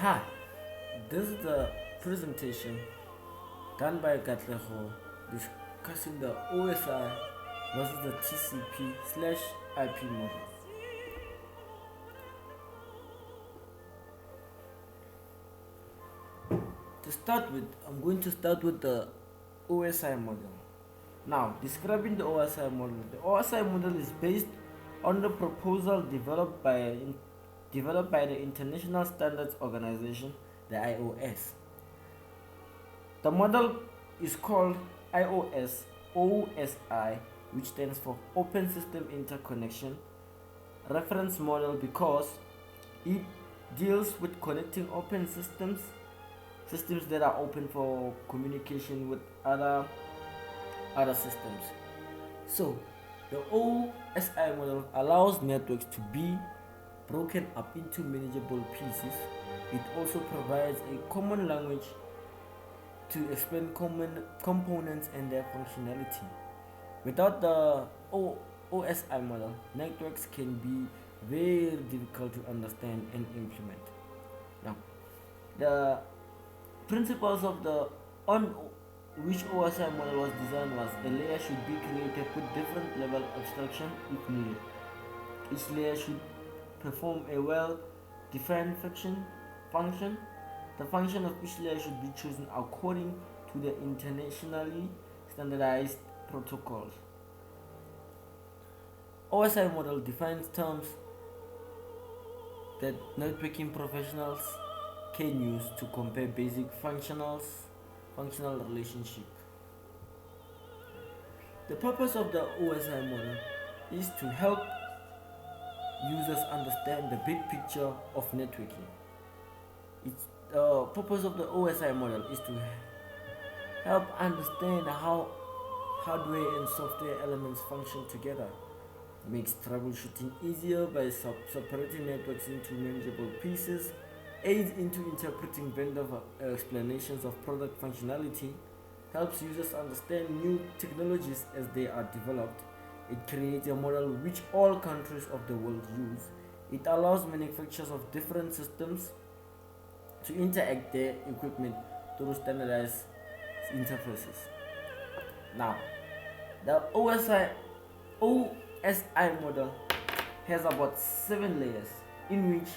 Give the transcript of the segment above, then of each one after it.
Hi, this is the presentation done by Gatleho discussing the OSI versus the TCP slash IP model. To start with, I'm going to start with the OSI model. Now, describing the OSI model. The OSI model is based on the proposal developed by the International Standards Organization, the IOS. The model is called OSI, which stands for Open System Interconnection Reference Model because it deals with connecting open systems that are open for communication with other systems. So the OSI model allows networks to be broken up into manageable pieces. It also provides a common language to explain common components and their functionality. Without the OSI model, networks can be very difficult to understand and implement. Now, the principles of the on which OSI model was designed was a layer should be created with different level of abstraction if needed. Each layer should perform a well-defined function. The function of each layer should be chosen according to the internationally standardized protocols. OSI model defines terms that networking professionals can use to compare basic functional relationship. The purpose of the OSI model is to help users understand the big picture of networking. The purpose of the OSI model is to help understand how hardware and software elements function together. It makes troubleshooting easier by separating networks into manageable pieces, aids into interpreting vendor explanations of product functionality, helps users understand new technologies as they are developed. It creates a model which all countries of the world use. It allows manufacturers of different systems to interact their equipment through standardized interfaces. Now, the OSI model has about 7 layers, in which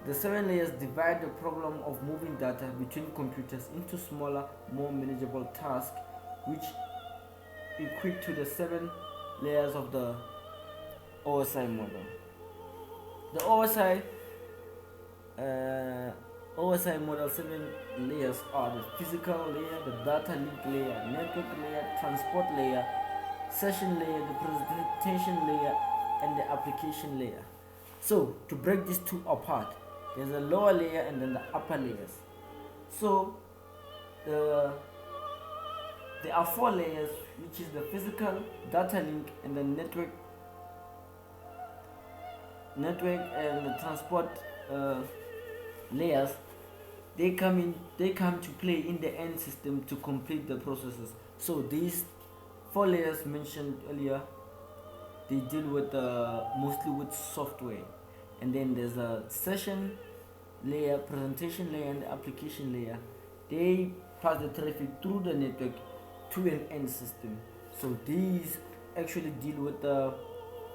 the 7 layers divide the problem of moving data between computers into smaller, more manageable tasks, which equate to the 7 layers of the OSI model. The OSI model 7 layers are the physical layer, the data link layer, network layer, transport layer, session layer, the presentation layer, and the application layer. So to break these two apart, there's a lower layer and then the upper layers. So there are 4 layers, which is the physical, data link, and the network and the transport layers. They come to play in the end system to complete the processes. So these 4 layers mentioned earlier, they deal with mostly with software, and then there's a session layer, presentation layer, and the application layer. They pass the traffic through the network to an end system. So these actually deal with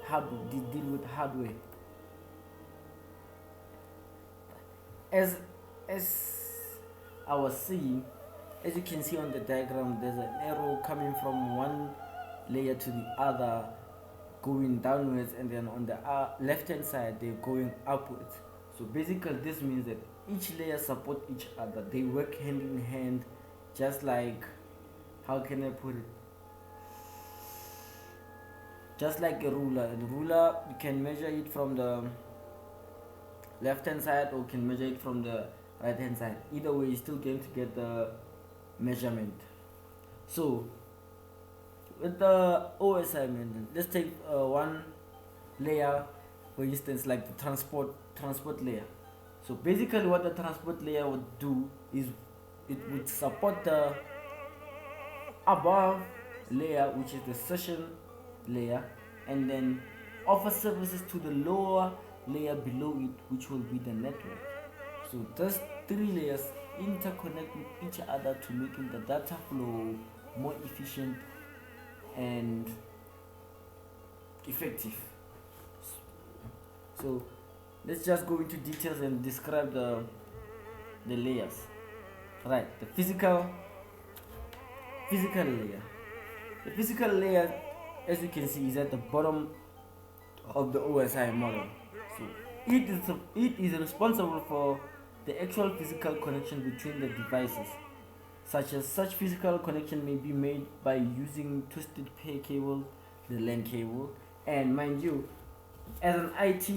hardware. As I was saying, as you can see on the diagram, there's an arrow coming from one layer to the other, going downwards, and then on the left hand side they're going upwards. So basically this means that each layer support each other. They work hand in hand, just like, how can I put it, just like a ruler. And ruler, you can measure it from the left hand side or can measure it from the right hand side. Either way, you're still going to get the measurement. So with the OSI method, let's take one layer, for instance, like the transport layer. So basically what the transport layer would do is it would support the above layer, which is the session layer, and then offer services to the lower layer below it, which will be the network. So those three layers interconnect with each other to making the data flow more efficient and effective. So let's just go into details and describe the layers. Right, the physical layer. The physical layer, as you can see, is at the bottom of the OSI model. So it is responsible for the actual physical connection between the devices. Such physical connection may be made by using twisted pair cable, the LAN cable, and mind you, as an IT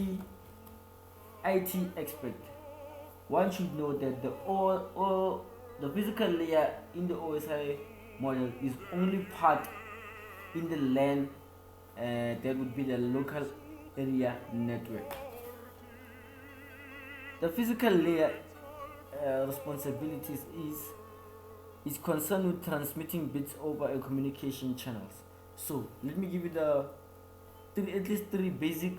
expert, one should know that the physical layer in the OSI model is only part in the LAN, that would be the local area network. The physical layer responsibilities is concerned with transmitting bits over a communication channels. So let me give you at least three basic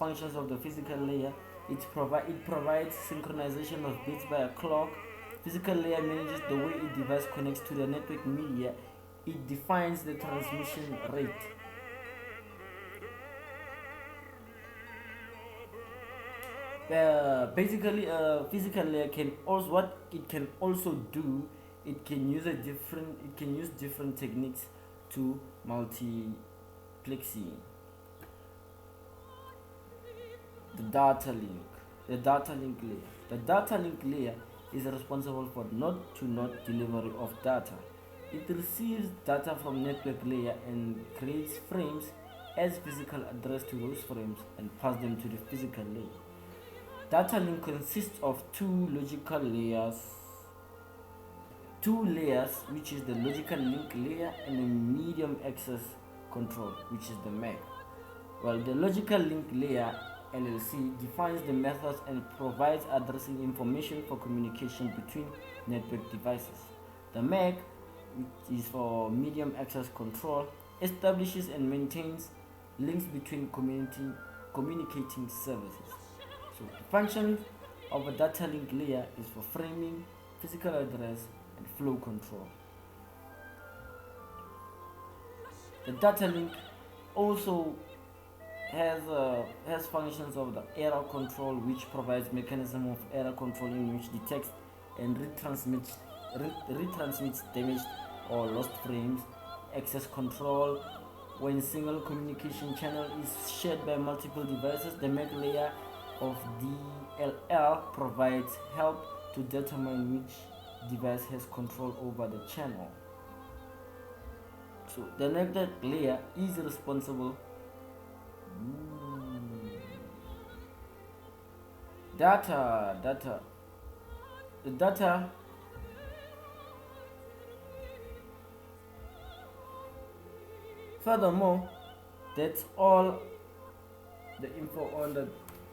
functions of the physical layer. It provides synchronization of bits by a clock. Physical layer manages the way a device connects to the network media. It defines the transmission rate. Basically, a physical layer can also what it can also do. It can use different techniques to multiplexing. The data link. The data link layer. The data link layer is responsible for node-to-node delivery of data. It receives data from network layer and creates frames as physical address to those frames and pass them to the physical layer. Data link consists of two layers, which is the logical link layer, and a medium access control, which is the MAC. Well, the logical link layer LLC defines the methods and provides addressing information for communication between network devices. The MAC, which is for medium access control, establishes and maintains links between communicating services. So the function of a data link layer is for framing, physical address, and flow control. The data link also has functions of the error control, which provides mechanism of error control in which detects and retransmits damaged or lost frames. Access control, when single communication channel is shared by multiple devices. The MAC layer of DLL provides help to determine which device has control over the channel. So the network layer is responsible the data furthermore, that's all the info on the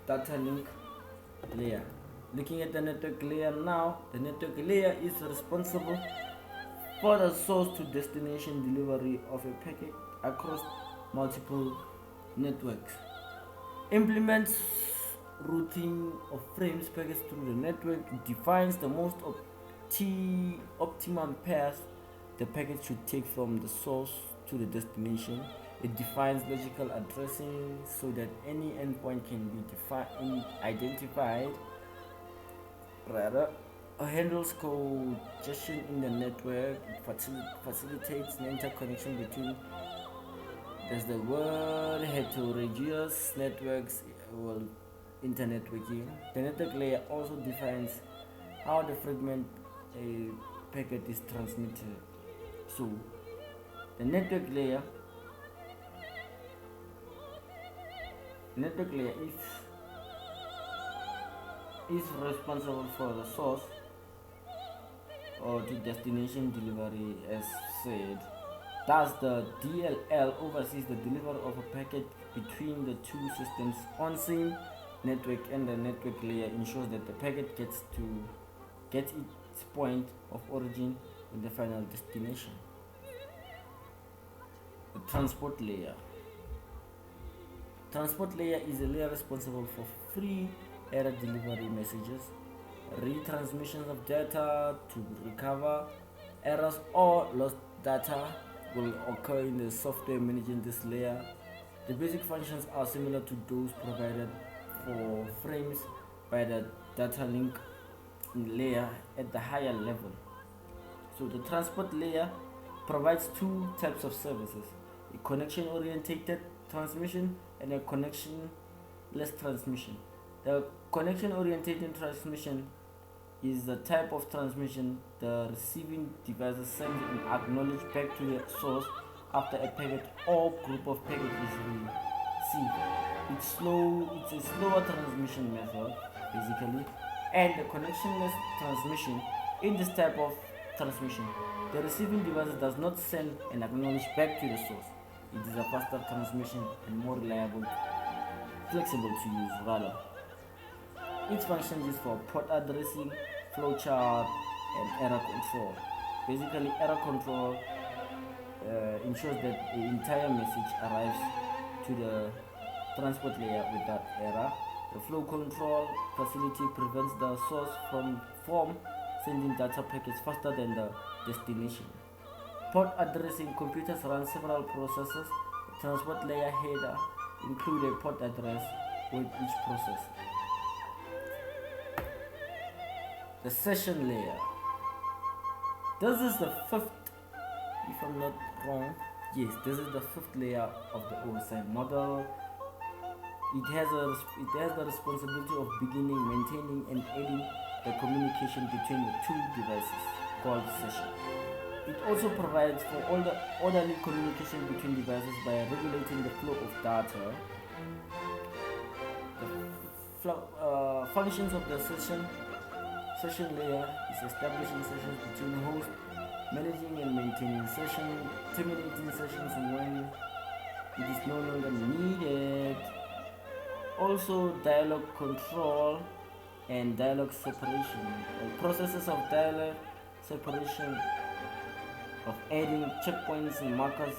data link layer. Looking at the network layer now, the network layer is responsible for the source to destination delivery of a packet across multiple networks. Implements routing of frames packets through the network. Defines the most optimum path the packet should take from the source to the destination. It defines logical addressing so that any endpoint can be identified. Rather, handles congestion in the network. It facilitates an interconnection between, there's the word, heterogeneous networks, well, internetworking. The network layer also defines how the fragment a packet is transmitted. So the network layer is responsible for the source or to destination delivery, as said. Thus, the DLL oversees the delivery of a packet between the two systems on same network, and the network layer ensures that the packet gets its point of origin in the final destination. The transport layer. Transport layer is a layer responsible for free error delivery messages. retransmissions of data to recover errors or lost data will occur in the software managing this layer. The basic functions are similar to those provided for frames by the data link layer at the higher level. So the transport layer provides two types of services: a connection oriented transmission and a connectionless transmission. The connection oriented transmission is the type of transmission the receiving device sends an acknowledge back to the source after a packet or group of packets is received. It's a slower transmission method basically, and the connectionless transmission. In this type of transmission, the receiving device does not send an acknowledge back to the source. It is a faster transmission and more reliable, flexible to use rather. Each function is for port addressing, flowchart, and error control. Basically, error control ensures that the entire message arrives to the transport layer without error. The flow control facility prevents the source from sending data packets faster than the destination. Port addressing: computers run several processes. The transport layer header includes a port address with each process. The session layer. This is the fifth, if I'm not wrong. Yes, this is the fifth layer of the OSI model. It has the responsibility of beginning, maintaining, and aiding the communication between the two devices, called session. It also provides for all the orderly communication between devices by regulating the flow of data. The functions of the session layer is establishing sessions between hosts, managing and maintaining sessions, terminating sessions when it is no longer needed. Also, dialogue control and dialogue separation. Processes of dialogue separation, of adding checkpoints and markers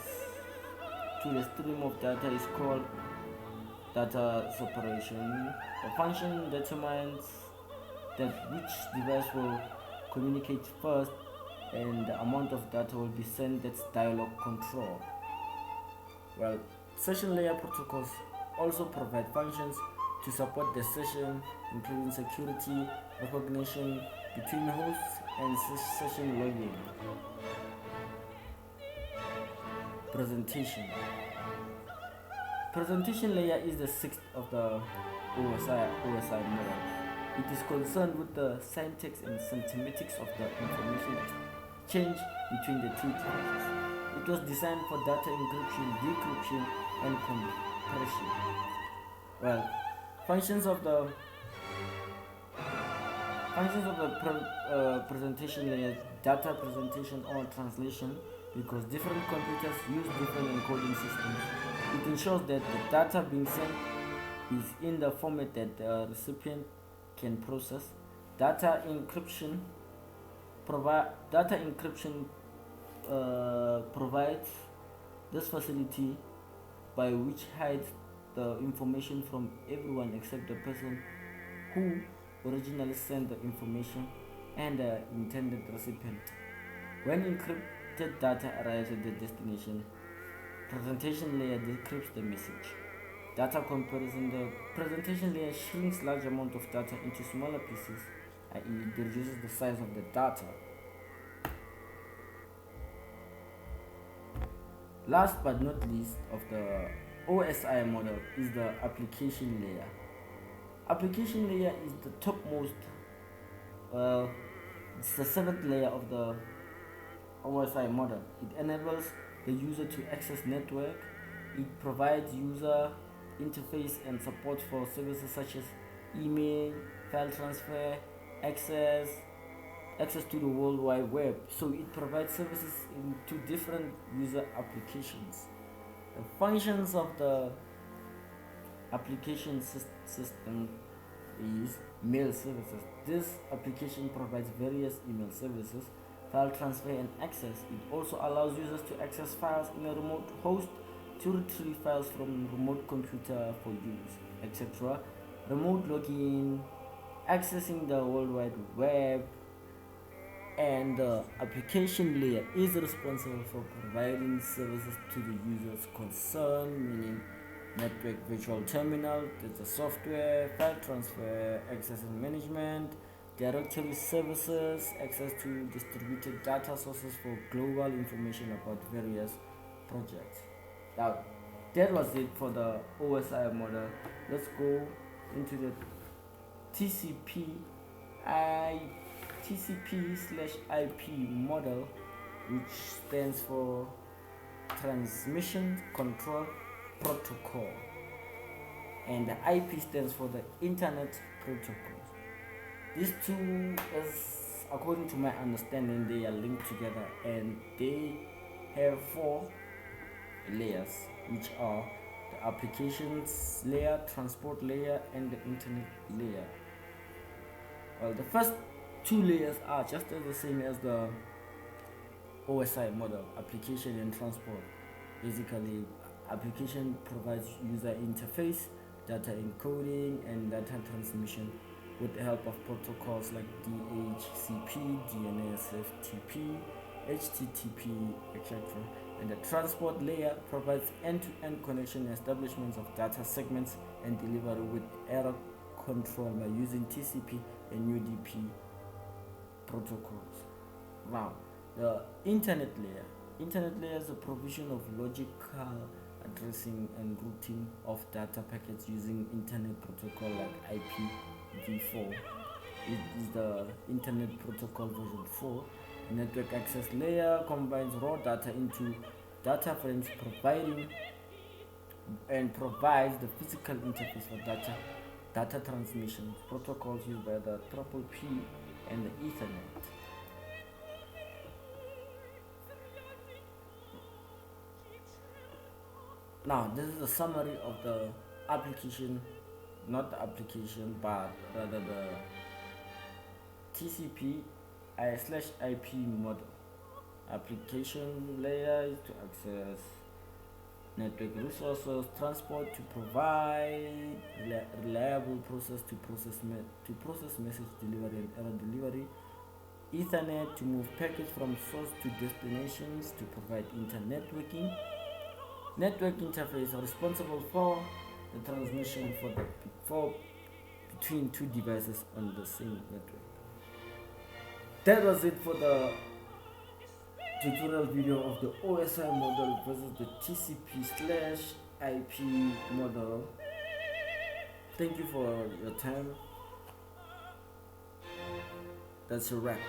to the stream of data is called data separation. The function determines that which device will communicate first and the amount of data will be sent. That's dialogue control. Well, session layer protocols also provide functions to support the session, including security, recognition between hosts, and session logging. Presentation layer is the sixth of the OSI model. It is concerned with the syntax and semantics of the information exchange between the two devices. It was designed for data encryption, decryption, and compression. Well, functions of the presentation layer: data presentation or translation, because different computers use different encoding systems. It ensures that the data being sent is in the format that the recipient can process. Data encryption provides this facility by which hides the information from everyone except the person who originally sent the information and the intended recipient. When encrypted data arrives at the destination, presentation layer decrypts the message. Data comparison: the presentation layer shrinks large amount of data into smaller pieces, i.e. it reduces the size of the data. Last but not least of the OSI model is the application layer. Application layer is the topmost, it's the seventh layer of the OSI model. It enables the user to access network. It provides user interface and support for services such as email, file transfer, access to the World Wide Web. So it provides services into different user applications. The functions of the application system is mail services. This application provides various email services, file transfer, and access. It also allows users to access files in a remote host, to retrieve files from remote computer for use, etc. Remote login, accessing the World Wide Web, and the application layer is responsible for providing services to the users concerned, meaning network virtual terminal, data software, file transfer, access and management, directory services, access to distributed data sources for global information about various projects. Now, that was it for the OSI model. Let's go into the TCP TCP/IP model, which stands for Transmission Control Protocol, and the IP stands for the Internet Protocol. These two, as according to my understanding, they are linked together, and they have 4 layers, which are the applications layer, transport layer, and the internet layer. Well, the first 2 layers are just as the same as the OSI model, application and transport. Basically, application provides user interface, data encoding, and data transmission with the help of protocols like DHCP, DNS, FTP, HTTP, etc. And the transport layer provides end-to-end connection, establishments of data segments, and delivery with error control by using TCP and UDP protocols. Now, the internet layer. Internet layer is the provision of logical addressing and routing of data packets using internet protocol like IPv4. It is the internet protocol version 4. The network access layer combines raw data into data frames, provides the physical interface for data transmission. Protocols used by the TCP and the Ethernet. Now, this is a summary of the application, not the application, but rather the TCP/IP model. Application layer is to access network resources, transport to provide reliable process to process message delivery and error delivery. Ethernet to move packets from source to destinations to provide internetworking. Network interface responsible for the transmission between 2 devices on the same network. That was it for the tutorial video of the OSI model versus the TCP/IP model. Thank you for your time. That's a wrap.